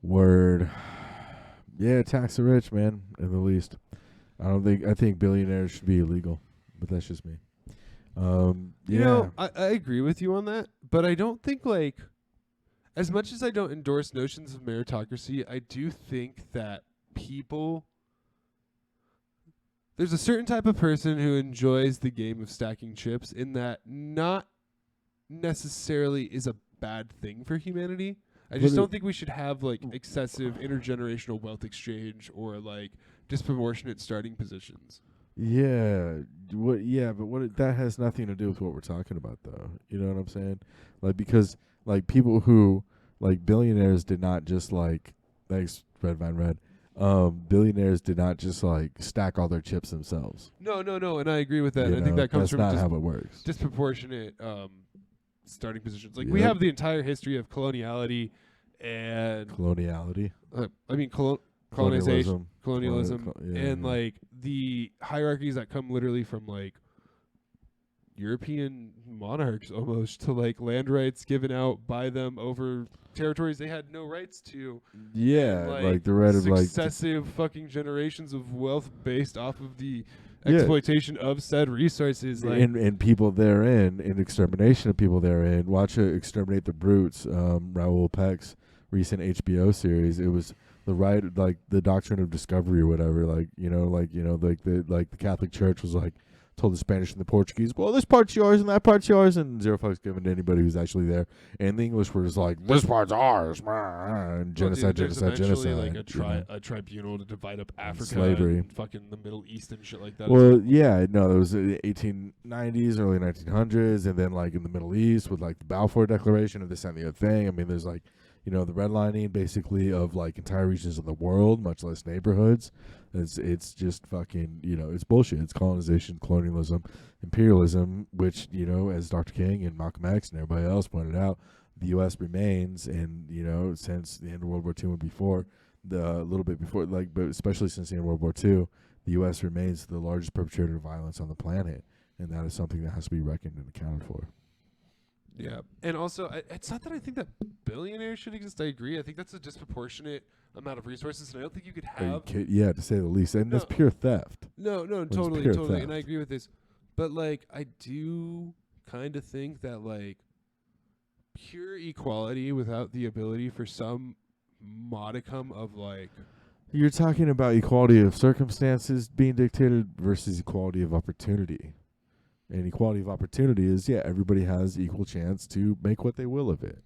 Word. Yeah, tax the rich, man, at the least. I think billionaires should be illegal, but that's just me. Yeah. I agree with you on that, but I don't think like as much as I don't endorse notions of meritocracy, I do think that people there's a certain type of person who enjoys the game of stacking chips in that not necessarily is a bad thing for humanity. I just don't think we should have like excessive intergenerational wealth exchange or like disproportionate starting positions. Yeah, but that has nothing to do with what we're talking about, though. You know what I'm saying? Like, because like people who like billionaires did not just like, thanks Red Vine Red. Billionaires did not just like stack all their chips themselves. No, and I agree with that. You I think know, that comes that's from not how it works. disproportionate starting positions. Like we have the entire history of coloniality and Coloniality, colonization, colonialism, and yeah. like the hierarchies that come literally from like European monarchs almost to like land rights given out by them over territories they had no rights to. Yeah, And, like the right of like successive fucking generations of wealth based off of the Yeah. exploitation of said resources. Like and people therein, and extermination of people therein. Watch Exterminate the Brutes, Raoul Peck's recent HBO series. It was the right, like the doctrine of discovery or whatever. Like the Catholic Church was like told the Spanish and the Portuguese, well, this part's yours and that part's yours, and zero fucks given to anybody who's actually there. And the English were just like, this part's ours, and genocide, there's genocide, eventually genocide. like a tribunal to divide up Africa, slavery. and fucking the Middle East and shit like that. Well, yeah, no, there was the 1890s, early 1900s, and then like in the Middle East with like the Balfour Declaration and this and the other thing. I mean, there's like, the redlining basically of like entire regions of the world, much less neighborhoods. It's just fucking, it's bullshit. It's colonization, colonialism, imperialism, which, as Dr. King and Malcolm X and everybody else pointed out, the U.S. remains, and, since the end of World War II and before, a little bit before, like, but especially since the end of World War II, the U.S. remains the largest perpetrator of violence on the planet, and that is something that has to be reckoned and accounted for. Yeah, and also, it's not that I think that billionaires should exist. I agree. I think that's a disproportionate amount of resources, and I don't think you could have. Yeah, to say the least, and that's pure theft. No, totally, and I agree with this. But like, I do kind of think that like pure equality without the ability for some modicum of like. You're talking about equality of circumstances being dictated versus equality of opportunity. And equality of opportunity is, everybody has equal chance to make what they will of it.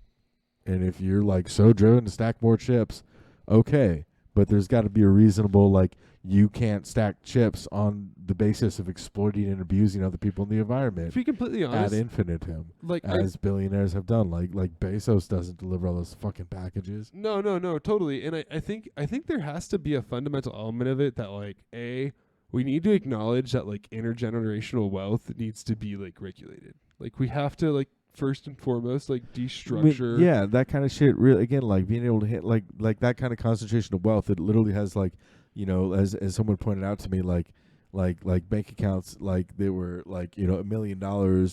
And if you're like so driven to stack more chips, okay. But there's got to be a reasonable, like, you can't stack chips on the basis of exploiting and abusing other people in the environment. To be completely honest, ad infinitum, like as billionaires have done. Like Bezos doesn't deliver all those fucking packages. No, totally. And I think there has to be a fundamental element of it that like we need to acknowledge that like intergenerational wealth needs to be like regulated. Like we have to like first and foremost like destructure. That kind of shit. Really, again, like being able to hit like that kind of concentration of wealth. It literally has like, as someone pointed out to me, like bank accounts, like they were like $1 million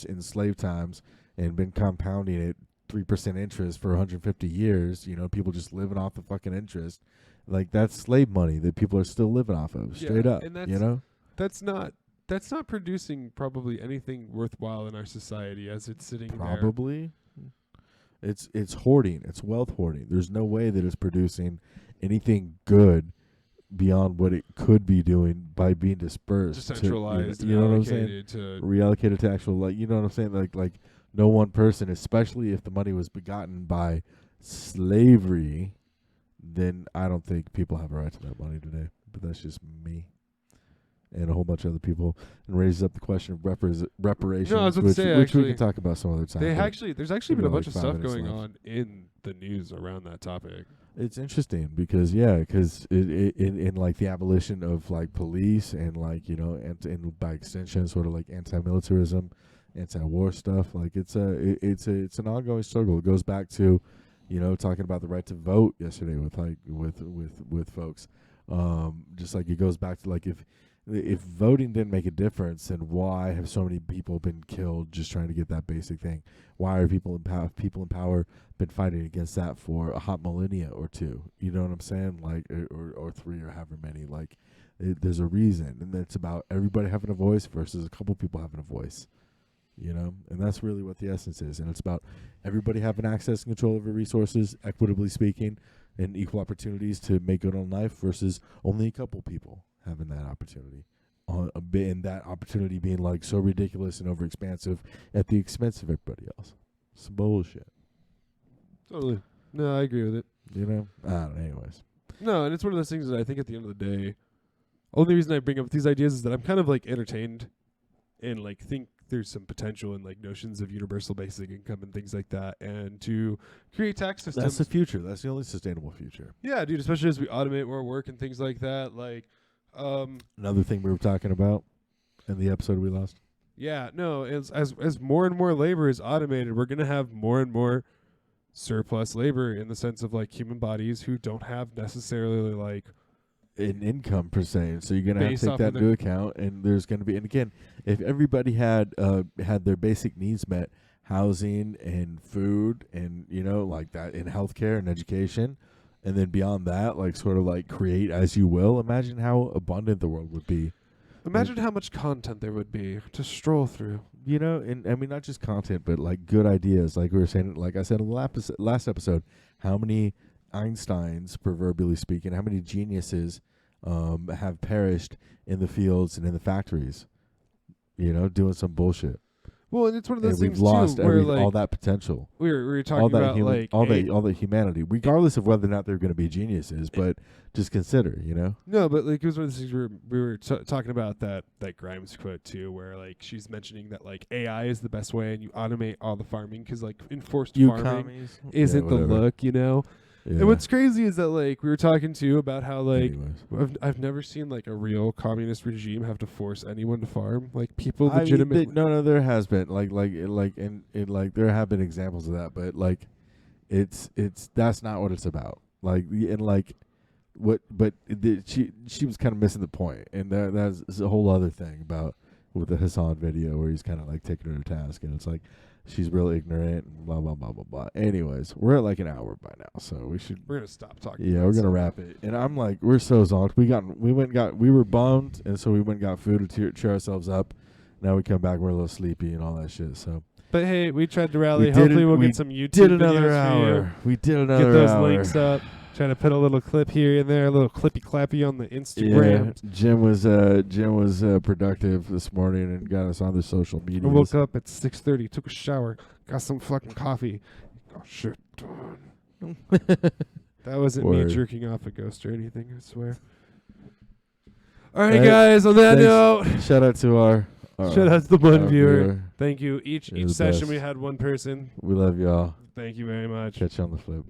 in slave times and been compounding it 3% interest for 150 years. People just living off the fucking interest. Like that's slave money that people are still living off of, straight up. And that's not producing probably anything worthwhile in our society as it's sitting probably there. It's hoarding. It's wealth hoarding. There's no way that it's producing anything good beyond what it could be doing by being dispersed, decentralized, you know what I'm saying? Reallocated to actual, like, you know what I'm saying? Like no one person, especially if the money was begotten by slavery, then I don't think people have a right to that money today. But that's just me and a whole bunch of other people, and raises up the question of reparations, No, I was about to say, which we can talk about some other time. There's actually been a bunch of stuff going on in the news around that topic. It's interesting because in like the abolition of like police and like and by extension sort of like anti-militarism, anti-war stuff, like it's an ongoing struggle. It goes back to talking about the right to vote yesterday with folks. Just like it goes back to like if voting didn't make a difference, then why have so many people been killed just trying to get that basic thing? Why are people in power been fighting against that for a hot millennia or two? You know what I'm saying? Like, or three, or however many. Like, there's a reason, and it's about everybody having a voice versus a couple people having a voice. You know, and that's really what the essence is. And it's about everybody having access and control over resources, equitably speaking, and equal opportunities to make good on life versus only a couple people having that opportunity. And that opportunity being like so ridiculous and overexpansive at the expense of everybody else. It's bullshit. Totally. No, I agree with it. You know? I don't know, anyways. No, and it's one of those things that I think at the end of the day, only reason I bring up these ideas is that I'm kind of like entertained and like think there's some potential in like notions of universal basic income and things like that, and to create tax systems. That's the future. That's the only sustainable future. Yeah, dude, especially as we automate more work and things like that. Like, another thing we were talking about in the episode we lost. Yeah, no, as more and more labor is automated, we're gonna have more and more surplus labor in the sense of like human bodies who don't have necessarily like an income per se. So you're gonna have to take that into account, and there's gonna be, and again, if everybody had their basic needs met, housing and food and like that, in healthcare and education, and then beyond that, like sort of like create as you will, imagine how abundant the world would be. Imagine how much content there would be to stroll through. And I mean, not just content, but like good ideas. Like we were saying, like I said in the last episode, how many Einsteins, proverbially speaking, how many geniuses have perished in the fields and in the factories, doing some bullshit. Well, and it's one of those things we've lost too, where like all that potential. We were talking about all that humanity, regardless of whether or not they're going to be geniuses. But just consider, No, but like it was one of the things we were talking about that Grimes quote too, where like she's mentioning that like AI is the best way, and you automate all the farming because like enforced farming isn't the look, Yeah. And what's crazy is that like we were talking to you about how like I've never seen like a real communist regime have to force anyone to farm. Like people legitimately. No, there has been like there have been examples of that, but like it's that's not what it's about. Like and like she was kind of missing the point, and that's a whole other thing about with the Hassan video where he's kind of like taking her to task, and it's like she's real ignorant and blah blah blah blah blah. Anyways, we're at like an hour by now, so we're gonna stop talking. Yeah, we're gonna wrap it. And I'm like, we're so zonked. We were bummed, and so we went and got food to cheer ourselves up. Now we come back, we're a little sleepy and all that shit. So, but hey, we tried to rally. Hopefully, we'll get some YouTube. Did another hour. We did another hour. Get those links up. Trying to put a little clip here and there, a little clippy clappy on the Instagram. Yeah, Jim was productive this morning and got us on the social media. I woke up at 6:30, took a shower, got some fucking coffee. Got shit done. That wasn't me jerking off a ghost or anything, I swear. All right, guys. On that note, shout out to our shout out to the one viewer. Thank you. Each session best. we had one person. We love y'all. Thank you very much. Catch you on the flip.